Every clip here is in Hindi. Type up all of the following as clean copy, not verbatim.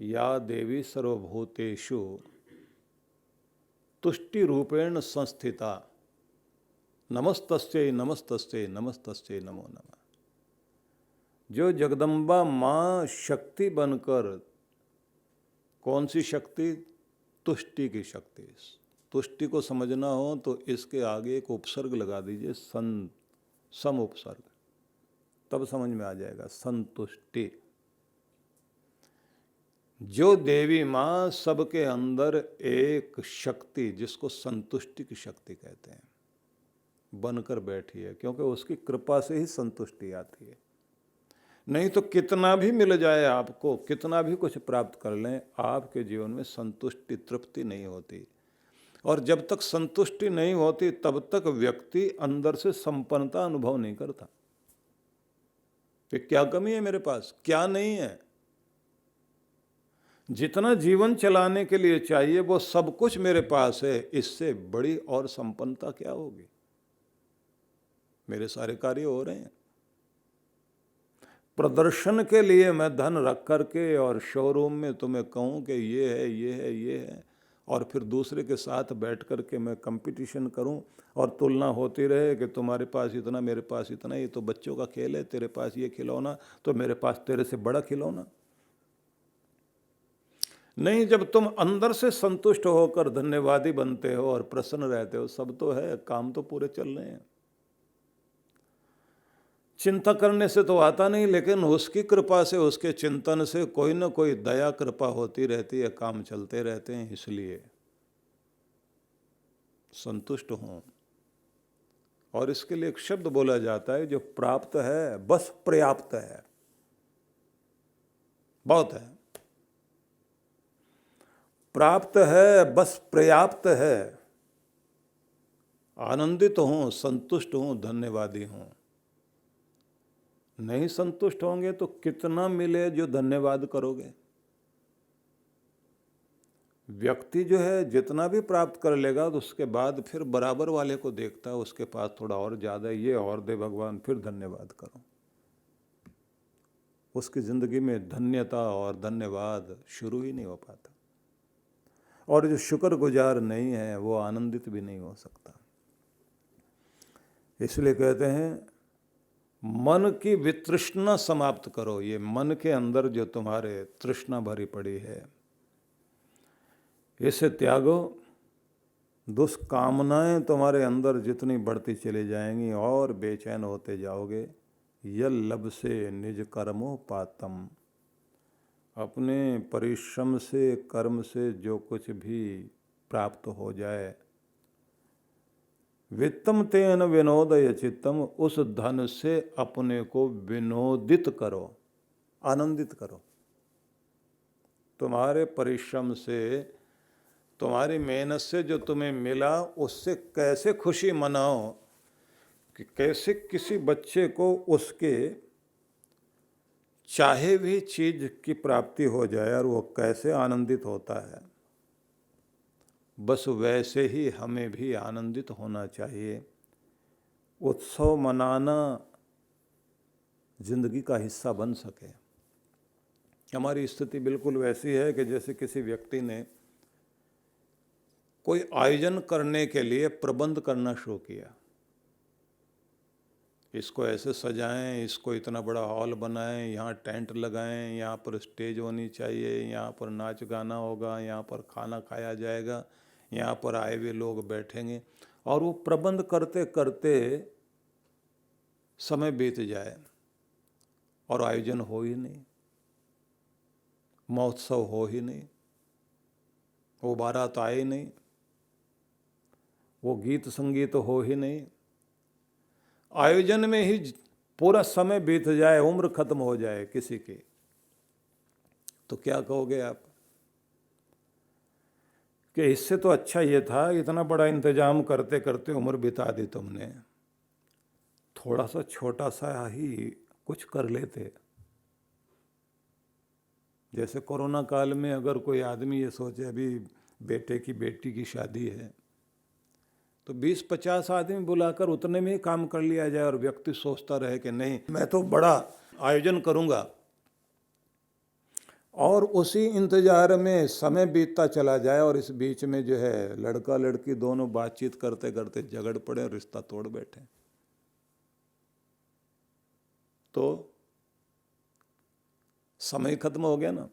या देवी सर्वभूतेषु तुष्टि रूपेण संस्थिता नमस्तस्यै नमस्तस्यै नमस्तस्यै नमो नमः। जो जगदम्बा माँ शक्ति बनकर, कौन सी शक्ति? तुष्टि की शक्ति। तुष्टि को समझना हो तो इसके आगे एक उपसर्ग लगा दीजिए, सम उपसर्ग, तब समझ में आ जाएगा। संतुष्टि। जो देवी माँ सबके अंदर एक शक्ति, जिसको संतुष्टि की शक्ति कहते हैं, बनकर बैठी है, क्योंकि उसकी कृपा से ही संतुष्टि आती है। नहीं तो कितना भी मिल जाए आपको, कितना भी कुछ प्राप्त कर लें, आपके जीवन में संतुष्टि, तृप्ति नहीं होती। और जब तक संतुष्टि नहीं होती तब तक व्यक्ति अंदर से संपन्नता अनुभव नहीं करता। तो क्या कमी है मेरे पास, क्या नहीं है? जितना जीवन चलाने के लिए चाहिए वो सब कुछ मेरे पास है, इससे बड़ी और संपन्नता क्या होगी? मेरे सारे कार्य हो रहे हैं। प्रदर्शन के लिए मैं धन रख करके और शोरूम में तुम्हें कहूँ कि ये है, ये है, ये है, और फिर दूसरे के साथ बैठ कर के मैं कंपटीशन करूं और तुलना होती रहे कि तुम्हारे पास इतना, मेरे पास इतना, ये तो बच्चों का खेल है, तेरे पास ये खिलौना तो मेरे पास तेरे से बड़ा खिलौना। नहीं, जब तुम अंदर से संतुष्ट होकर धन्यवादी बनते हो और प्रसन्न रहते हो, सब तो है, काम तो पूरे चल रहे हैं। चिंता करने से तो आता नहीं, लेकिन उसकी कृपा से, उसके चिंतन से कोई ना कोई दया कृपा होती रहती है, काम चलते रहते हैं। इसलिए संतुष्ट हों। और इसके लिए एक शब्द बोला जाता है, जो प्राप्त है बस पर्याप्त है, बहुत है। प्राप्त है बस पर्याप्त है। आनंदित हूं, संतुष्ट हूं, धन्यवादी हूं। नहीं संतुष्ट होंगे तो कितना मिले जो धन्यवाद करोगे? व्यक्ति जो है जितना भी प्राप्त कर लेगा तो उसके बाद फिर बराबर वाले को देखता है, उसके पास थोड़ा और ज़्यादा, ये और दे भगवान, फिर धन्यवाद करो। उसकी ज़िंदगी में धन्यता और धन्यवाद शुरू ही नहीं हो पाता। और जो शुक्रगुजार नहीं है वो आनंदित भी नहीं हो सकता। इसलिए कहते हैं मन की वितृष्णा समाप्त करो। ये मन के अंदर जो तुम्हारे तृष्णा भरी पड़ी है, इसे त्यागो। दुष्कामनाएं तुम्हारे अंदर जितनी बढ़ती चली जाएंगी और बेचैन होते जाओगे। यल लब से निज कर्मो पातम। अपने परिश्रम से, कर्म से जो कुछ भी प्राप्त हो जाए, वित्तम तेन विनोदय चित्तम, उस धन से अपने को विनोदित करो, आनंदित करो। तुम्हारे परिश्रम से, तुम्हारी मेहनत से जो तुम्हें मिला, उससे कैसे खुशी मनाओ कि कैसे किसी बच्चे को उसके चाहे भी चीज की प्राप्ति हो जाए और वो कैसे आनंदित होता है, बस वैसे ही हमें भी आनंदित होना चाहिए। उत्सव मनाना जिंदगी का हिस्सा बन सके। हमारी स्थिति बिल्कुल वैसी है कि जैसे किसी व्यक्ति ने कोई आयोजन करने के लिए प्रबंध करना शुरू किया। इसको ऐसे सजाएं, इसको इतना बड़ा हॉल बनाएं, यहाँ टेंट लगाएं, यहाँ पर स्टेज होनी चाहिए, यहाँ पर नाच गाना होगा, यहाँ पर खाना खाया जाएगा, यहाँ पर आए हुए लोग बैठेंगे। और वो प्रबंध करते करते समय बीत जाए और आयोजन हो ही नहीं, महोत्सव हो ही नहीं, वो बारात आए ही नहीं, वो गीत संगीत हो ही नहीं। आयोजन में ही पूरा समय बीत जाए, उम्र खत्म हो जाए किसी की, तो क्या कहोगे आप कि इससे तो अच्छा ये था, इतना बड़ा इंतजाम करते करते उम्र बिता दी तुमने, थोड़ा सा छोटा सा ही कुछ कर लेते। जैसे कोरोना काल में अगर कोई आदमी ये सोचे अभी बेटे की बेटी की शादी है, तो 20-50 आदमी बुलाकर उतने में ही काम कर लिया जाए और व्यक्ति सोचता रहे कि नहीं मैं तो बड़ा आयोजन करूंगा। और उसी इंतजार में समय बीतता चला जाए और इस बीच में जो है लड़का लड़की दोनों बातचीत करते करते झगड़ पड़े, रिश्ता तोड़ बैठे, तो समय खत्म हो गया ना।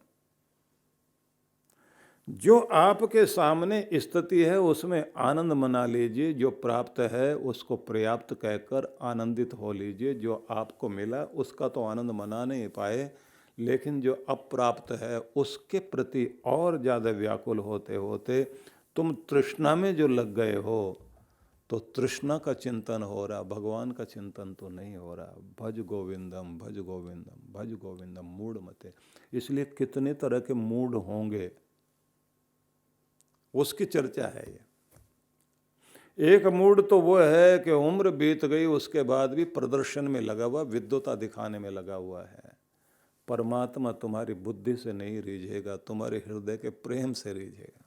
जो आपके सामने स्थिति है उसमें आनंद मना लीजिए, जो प्राप्त है उसको पर्याप्त कहकर आनंदित हो लीजिए। जो आपको मिला उसका तो आनंद मना नहीं पाए, लेकिन जो अप्राप्त है उसके प्रति और ज़्यादा व्याकुल होते होते तुम तृष्णा में जो लग गए हो, तो तृष्णा का चिंतन हो रहा, भगवान का चिंतन तो नहीं हो रहा। भज गोविंदम भज गोविंदम भज गोविंदम मूढ़ मते। इसलिए कितने तरह के मूड होंगे उसकी चर्चा है ये। एक मूड तो वो है कि उम्र बीत गई उसके बाद भी प्रदर्शन में लगा हुआ, विद्वता दिखाने में लगा हुआ है। परमात्मा तुम्हारी बुद्धि से नहीं रीझेगा, तुम्हारे हृदय के प्रेम से रीझेगा।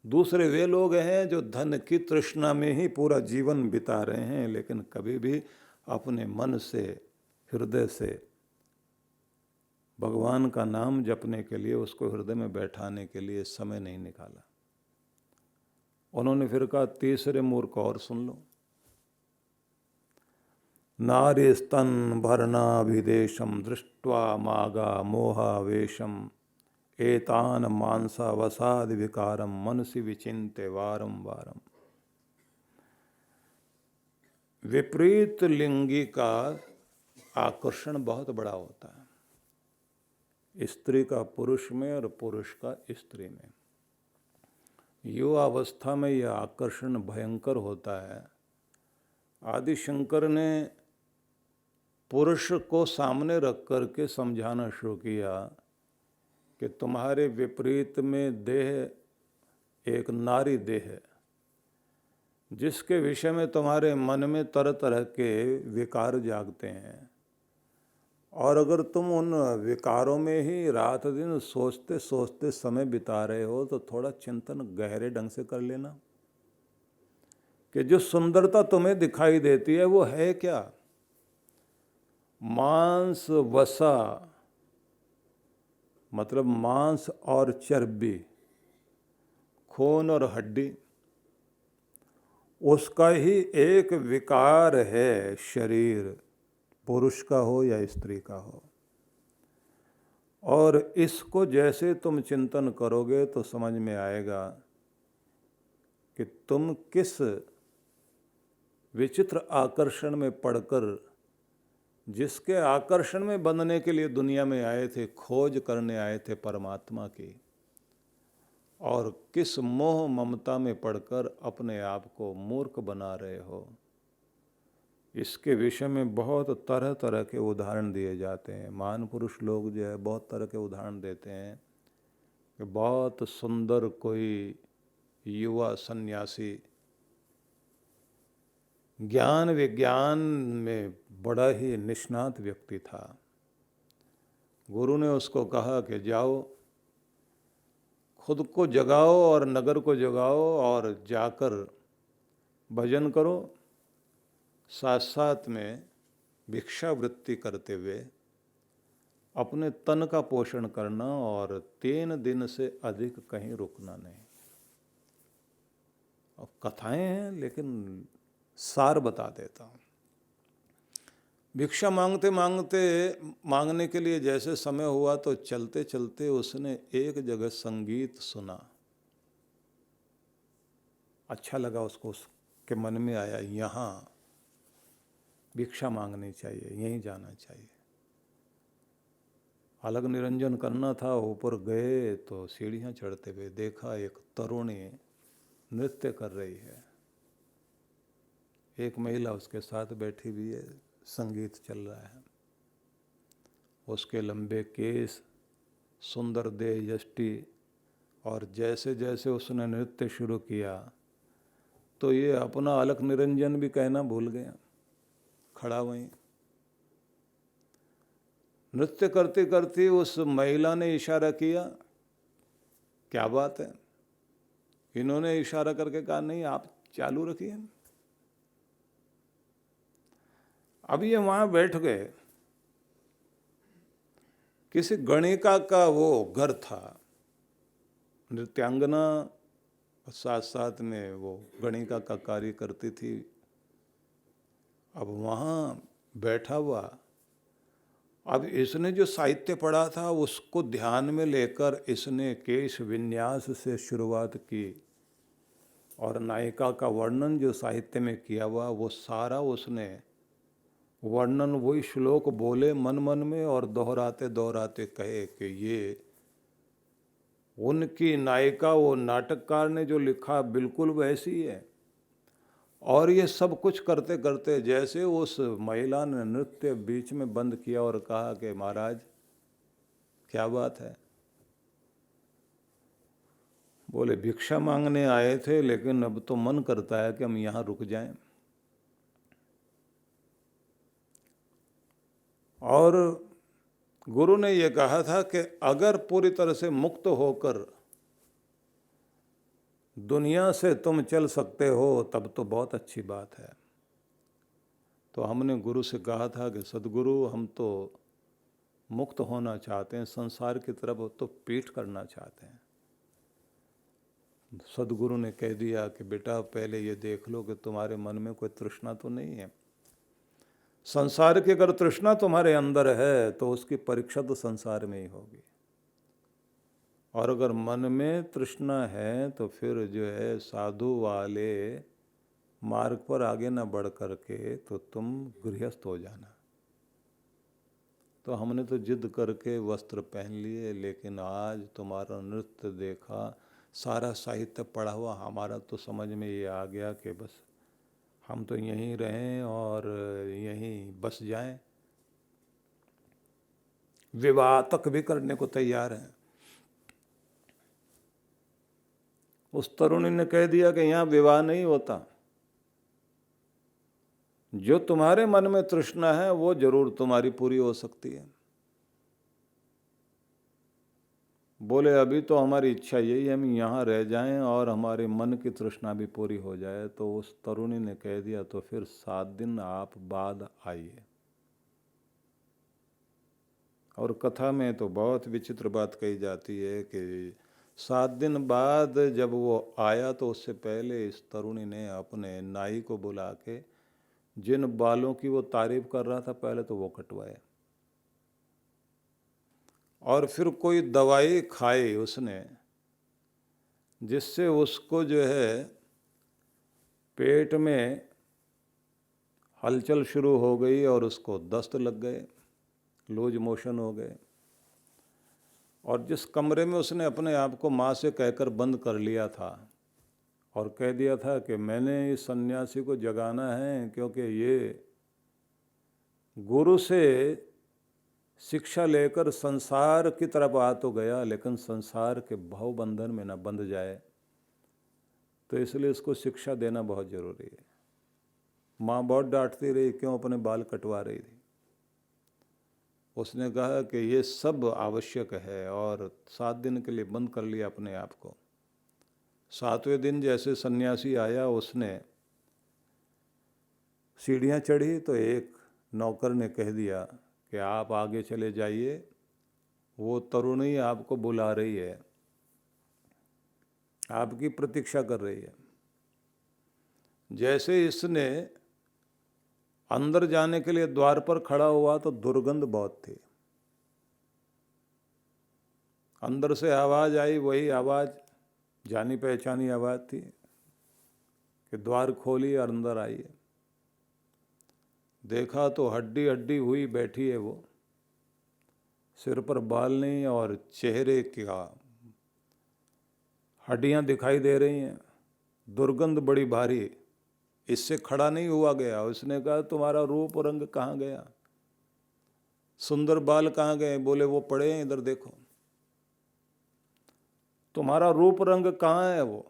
दूसरे वे लोग हैं जो धन की तृष्णा में ही पूरा जीवन बिता रहे हैं, लेकिन कभी भी अपने मन से, हृदय से भगवान का नाम जपने के लिए, उसको हृदय में बैठाने के लिए समय नहीं निकाला। उन्होंने फिर कहा तीसरे मूर्ख और सुन लो। नारी स्तन भरनाभिदेशम दृष्ट्वा मागा मोहावेशम एतान मानसा वसाद विकारम मनसि विचिन्ते वारम वारम। विपरीत लिंगी का आकर्षण बहुत बड़ा होता है, स्त्री का पुरुष में और पुरुष का स्त्री में। युवावस्था में यह आकर्षण भयंकर होता है। आदि शंकर ने पुरुष को सामने रख कर के समझाना शुरू किया कि तुम्हारे विपरीत में देह एक नारी देह है, जिसके विषय में तुम्हारे मन में तरह तरह के विकार जागते हैं, और अगर तुम उन विकारों में ही रात दिन सोचते सोचते समय बिता रहे हो, तो थोड़ा चिंतन गहरे ढंग से कर लेना कि जो सुंदरता तुम्हें दिखाई देती है वो है क्या। मांस वसा मतलब मांस और चर्बी, खून और हड्डी, उसका ही एक विकार है शरीर, पुरुष का हो या स्त्री का हो। और इसको जैसे तुम चिंतन करोगे तो समझ में आएगा कि तुम किस विचित्र आकर्षण में पड़कर, जिसके आकर्षण में बंधने के लिए दुनिया में आए थे, खोज करने आए थे परमात्मा की, और किस मोह ममता में पड़कर अपने आप को मूर्ख बना रहे हो। इसके विषय में बहुत तरह तरह के उदाहरण दिए जाते हैं। महान पुरुष लोग जो है बहुत तरह के उदाहरण देते हैं कि बहुत सुंदर कोई युवा सन्यासी ज्ञान विज्ञान में बड़ा ही निष्णात व्यक्ति था। गुरु ने उसको कहा कि जाओ खुद को जगाओ और नगर को जगाओ और जाकर भजन करो, साथ साथ में भिक्षावृत्ति करते हुए अपने तन का पोषण करना, और 3 दिन से अधिक कहीं रुकना नहीं। अब कथाएं हैं लेकिन सार बता देता हूँ। भिक्षा मांगते मांगते, मांगने के लिए जैसे समय हुआ तो चलते चलते उसने एक जगह संगीत सुना। अच्छा लगा उसको, उसके मन में आया यहाँ भिक्षा मांगनी चाहिए, यहीं जाना चाहिए। अलग निरंजन करना था, ऊपर गए तो सीढ़ियाँ चढ़ते हुए देखा एक तरुणी नृत्य कर रही है, एक महिला उसके साथ बैठी हुई है, संगीत चल रहा है। उसके लंबे केस, सुंदर देह यष्टि, और जैसे जैसे उसने नृत्य शुरू किया तो ये अपना अलग निरंजन भी कहना भूल गया, खड़ा वहीं। नृत्य करते करते उस महिला ने इशारा किया, क्या बात है। इन्होंने इशारा करके कहा नहीं आप चालू रखिए। अब ये वहां बैठ गए। किसी गणिका का वो घर था, नृत्यांगना साथ साथ में वो गणिका का कार्य करती थी। अब वहाँ बैठा हुआ, अब इसने जो साहित्य पढ़ा था उसको ध्यान में लेकर इसने केश विन्यास से शुरुआत की, और नायिका का वर्णन जो साहित्य में किया हुआ वो सारा उसने वर्णन वही श्लोक बोले मन मन में, और दोहराते दोहराते कहे कि ये उनकी नायिका, वो नाटककार ने जो लिखा बिल्कुल वैसी है। और ये सब कुछ करते करते जैसे उस महिला ने नृत्य बीच में बंद किया और कहा कि महाराज क्या बात है? बोले भिक्षा मांगने आए थे, लेकिन अब तो मन करता है कि हम यहाँ रुक जाएं। और गुरु ने ये कहा था कि अगर पूरी तरह से मुक्त होकर दुनिया से तुम चल सकते हो तब तो बहुत अच्छी बात है। तो हमने गुरु से कहा था कि सदगुरु हम तो मुक्त होना चाहते हैं, संसार की तरफ तो पीठ करना चाहते हैं। सदगुरु ने कह दिया कि बेटा पहले ये देख लो कि तुम्हारे मन में कोई तृष्णा तो नहीं है। संसार की अगर तृष्णा तुम्हारे अंदर है तो उसकी परीक्षा तो संसार में ही होगी, और अगर मन में तृष्णा है तो फिर जो है साधु वाले मार्ग पर आगे न बढ़ करके तो तुम गृहस्थ हो जाना। तो हमने तो जिद करके वस्त्र पहन लिए, लेकिन आज तुम्हारा नृत्य देखा, सारा साहित्य पढ़ा हुआ, हमारा तो समझ में ये आ गया कि बस हम तो यहीं रहें और यहीं बस जाएं। विवाह तक भी करने को तैयार हैं। उस तरुणी ने कह दिया कि यहाँ विवाह नहीं होता, जो तुम्हारे मन में तृष्णा है वो जरूर तुम्हारी पूरी हो सकती है। बोले अभी तो हमारी इच्छा यही है हम यहाँ रह जाएं और हमारे मन की तृष्णा भी पूरी हो जाए। तो उस तरुणी ने कह दिया तो फिर 7 दिन आप बाद आइए। और कथा में तो बहुत विचित्र बात कही जाती है कि 7 दिन बाद जब वो आया तो उससे पहले इस तरुणी ने अपने नाई को बुला के जिन बालों की वो तारीफ कर रहा था पहले तो वो कटवाए, और फिर कोई दवाई खाई उसने जिससे उसको जो है पेट में हलचल शुरू हो गई और उसको दस्त लग गए, लूज मोशन हो गए। और जिस कमरे में उसने अपने आप को माँ से कहकर बंद कर लिया था और कह दिया था कि मैंने इस सन्यासी को जगाना है क्योंकि ये गुरु से शिक्षा लेकर संसार की तरफ आ तो गया लेकिन संसार के भव बंधन में न बंध जाए, तो इसलिए इसको शिक्षा देना बहुत जरूरी है। माँ बहुत डांटती रही, क्यों अपने बाल कटवा रही थी। उसने कहा कि ये सब आवश्यक है और 7 दिन के लिए बंद कर लिया अपने आप को। 7वें दिन जैसे सन्यासी आया, उसने सीढ़ियाँ चढ़ी तो एक नौकर ने कह दिया कि आप आगे चले जाइए, वो तरुणी आपको बुला रही है, आपकी प्रतीक्षा कर रही है। जैसे इसने अंदर जाने के लिए द्वार पर खड़ा हुआ तो दुर्गंध बहुत थी। अंदर से आवाज़ आई, वही आवाज़ जानी पहचानी आवाज़ थी कि द्वार खोलिए और अंदर आइए। देखा तो हड्डी हड्डी हुई बैठी है वो, सिर पर बाल नहीं और चेहरे का हड्डियां दिखाई दे रही हैं, दुर्गंध बड़ी भारी, इससे खड़ा नहीं हुआ गया। उसने कहा तुम्हारा रूप रंग कहाँ गया, सुंदर बाल कहाँ गए? बोले वो पड़े हैं इधर देखो। तुम्हारा रूप रंग कहाँ है? वो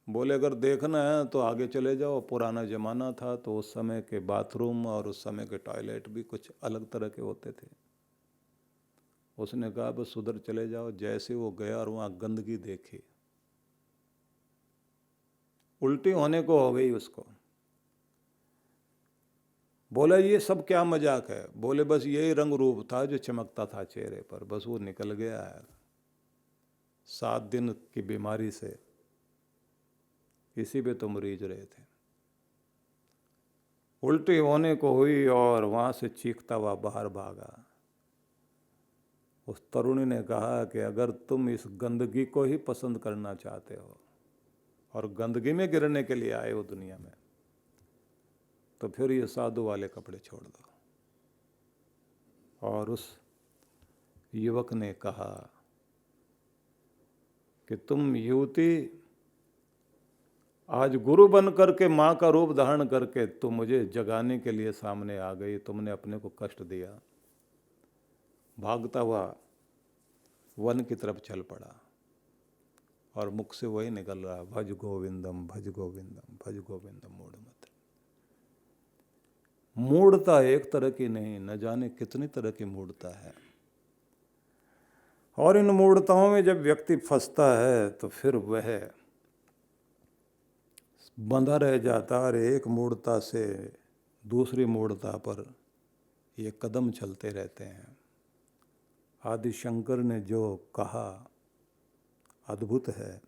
बोले अगर देखना है तो आगे चले जाओ, पुराना जमाना था तो उस समय के बाथरूम और उस समय के टॉयलेट भी कुछ अलग तरह के होते थे। उसने कहा बस उधर चले जाओ। जैसे वो गया और वहाँ गंदगी देखी, उल्टी होने को हो गई उसको। बोला ये सब क्या मजाक है? बोले बस यही रंग रूप था जो चमकता था चेहरे पर, बस वो निकल गया है 7 दिन की बीमारी से, इसी पे तो मरीज रहे थे। उल्टी होने को हुई और वहाँ से चीखता हुआ बाहर भागा। उस तरुणी ने कहा कि अगर तुम इस गंदगी को ही पसंद करना चाहते हो और गंदगी में गिरने के लिए आए हो दुनिया में, तो फिर ये साधु वाले कपड़े छोड़ दो। और उस युवक ने कहा कि तुम युवती आज गुरु बन करके, माँ का रूप धारण करके तुम मुझे जगाने के लिए सामने आ गई, तुमने अपने को कष्ट दिया। भागता हुआ वन की तरफ चल पड़ा और मुख से वही निकल रहा, भज गोविंदम भज गोविंदम भज गोविंदम मूढ़ मत। मूढ़ता एक तरह की नहीं, न जाने कितनी तरह की मूढ़ता है। और इन मूढ़ताओं में जब व्यक्ति फंसता है तो फिर वह बंधा रह जाता, और एक मूढ़ता से दूसरी मूढ़ता पर ये कदम चलते रहते हैं। आदि शंकर ने जो कहा अद्भुत है।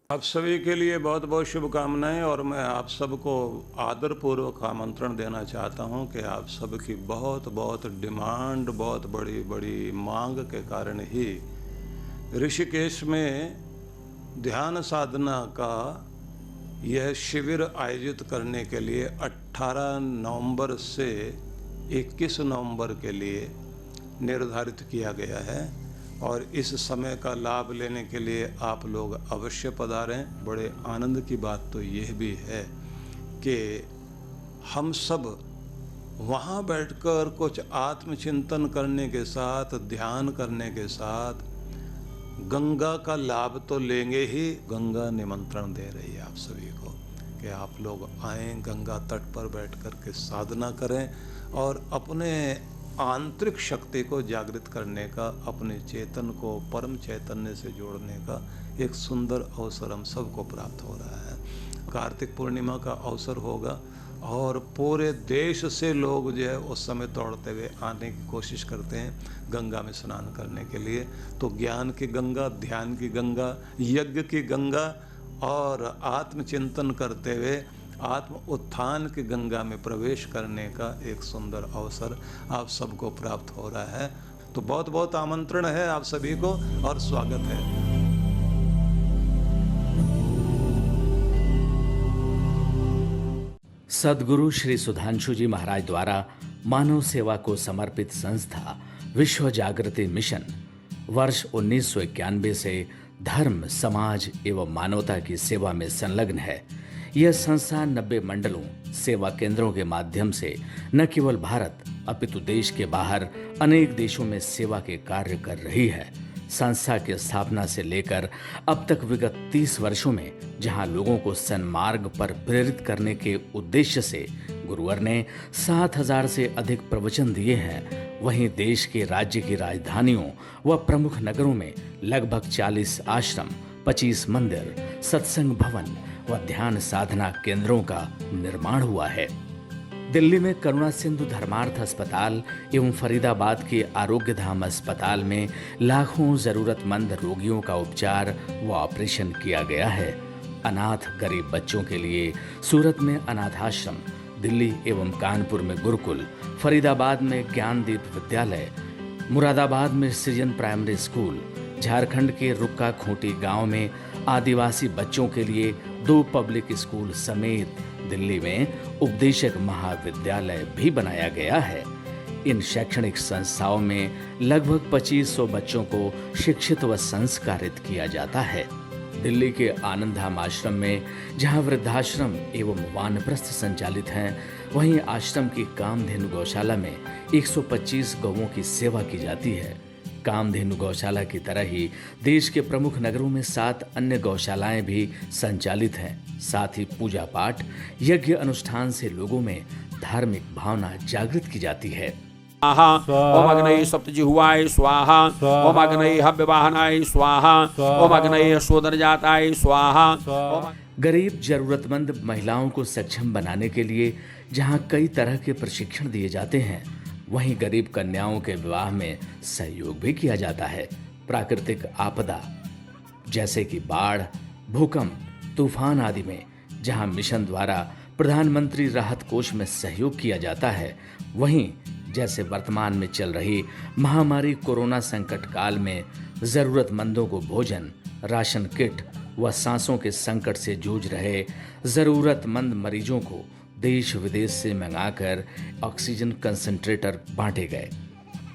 आप सभी के लिए बहुत बहुत शुभकामनाएं, और मैं आप सबको आदरपूर्वक आमंत्रण देना चाहता हूं कि आप सबकी बहुत बहुत डिमांड, बहुत बड़ी बड़ी मांग के कारण ही ऋषिकेश में ध्यान साधना का यह शिविर आयोजित करने के लिए 18 नवंबर से 21 नवंबर के लिए निर्धारित किया गया है। और इस समय का लाभ लेने के लिए आप लोग अवश्य पधारें। बड़े आनंद की बात तो यह भी है कि हम सब वहाँ बैठकर कुछ आत्मचिंतन करने के साथ, ध्यान करने के साथ गंगा का लाभ तो लेंगे ही। गंगा निमंत्रण दे रही है आप सभी को कि आप लोग आएं, गंगा तट पर बैठ कर के साधना करें और अपने आंतरिक शक्ति को जागृत करने का, अपने चेतन को परम चैतन्य से जोड़ने का एक सुंदर अवसर हम सबको प्राप्त हो रहा है। कार्तिक पूर्णिमा का अवसर होगा और पूरे देश से लोग जो है उस समय दौड़ते हुए आने की कोशिश करते हैं गंगा में स्नान करने के लिए। तो ज्ञान की गंगा, ध्यान की गंगा, यज्ञ की गंगा और आत्मचिंतन करते हुए आत्म उत्थान की गंगा में प्रवेश करने का एक सुंदर अवसर आप सबको प्राप्त हो रहा है। तो बहुत बहुत आमंत्रण है आप सभी को और स्वागत है। सद्गुरु श्री सुधांशु जी महाराज द्वारा मानव सेवा को समर्पित संस्था विश्व जागृति मिशन वर्ष 1991 से धर्म, समाज एवं मानवता की सेवा में संलग्न है। यह संस्था 90 मंडलों, सेवा केंद्रों के माध्यम से न केवल भारत अपितु देश के बाहर अनेक देशों में सेवा के कार्य कर रही है। संस्था की स्थापना से लेकर अब तक विगत 30 वर्षों में जहां लोगों को सन्मार्ग पर प्रेरित करने के उद्देश्य से गुरुवर ने 7000 से अधिक प्रवचन दिए हैं, वहीं देश के राज्य की राजधानियों व प्रमुख नगरों में लगभग 40 आश्रम, 25 मंदिर, सत्संग भवन व ध्यान साधना केंद्रों का निर्माण हुआ है। दिल्ली में करुणा सिंधु धर्मार्थ अस्पताल एवं फरीदाबाद के आरोग्य धाम अस्पताल में लाखों जरूरतमंद रोगियों का उपचार व ऑपरेशन किया गया है। अनाथ गरीब बच्चों के लिए सूरत में अनाथाश्रम, दिल्ली एवं कानपुर में गुरुकुल, फरीदाबाद में ज्ञानदीप विद्यालय, मुरादाबाद में सृजन प्राइमरी स्कूल, झारखंड के रुक्का खूंटी गांव में आदिवासी बच्चों के लिए 2 पब्लिक स्कूल समेत दिल्ली में उपदेशक महाविद्यालय भी बनाया गया है। इन शैक्षणिक संस्थाओं में लगभग 2500 बच्चों को शिक्षित व संस्कारित किया जाता है। दिल्ली के आनंद धाम आश्रम में जहां वृद्धाश्रम एवं वानप्रस्थ संचालित हैं, वहीं आश्रम की कामधेनु गौशाला में 125 गौओं की सेवा की जाती है। कामधेनु गौशाला की तरह ही देश के प्रमुख नगरों में 7 अन्य गौशालाएं भी संचालित हैं। साथ ही पूजा पाठ, यज्ञ अनुष्ठान से लोगों में धार्मिक भावना जागृत की जाती है। ओम अग्नये सप्तजिह्वाय स्वाहा, ओम अग्नये हव्यवाहनाय स्वाहा, ओम अग्नये शोधनजाताय स्वाहा। गरीब जरूरतमंद महिलाओं को सक्षम बनाने के लिए जहां कई तरह के प्रशिक्षण दिए जाते हैं, वहीं गरीब कन्याओं के विवाह में सहयोग भी किया जाता है। प्राकृतिक आपदा जैसे कि बाढ़, भूकंप, तूफान आदि में जहां मिशन द्वारा प्रधानमंत्री राहत कोष में सहयोग किया जाता है, वहीं जैसे वर्तमान में चल रही महामारी कोरोना संकट काल में जरूरतमंदों को भोजन, राशन किट व सांसों के संकट से जूझ रहे जरूरतमंद मरीजों को देश विदेश से मंगाकर ऑक्सीजन कंसंट्रेटर बांटे गए।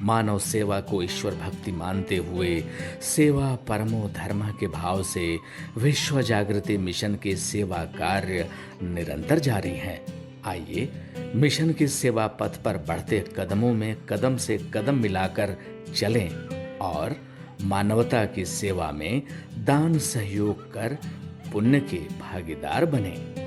मानव सेवा को ईश्वर भक्ति मानते हुए सेवा परमो धर्म के भाव से विश्व जागृति मिशन के सेवा कार्य निरंतर जारी हैं। आइए मिशन के सेवा पथ पर बढ़ते कदमों में कदम से कदम मिलाकर चलें और मानवता की सेवा में दान सहयोग कर पुण्य के भागीदार बनें।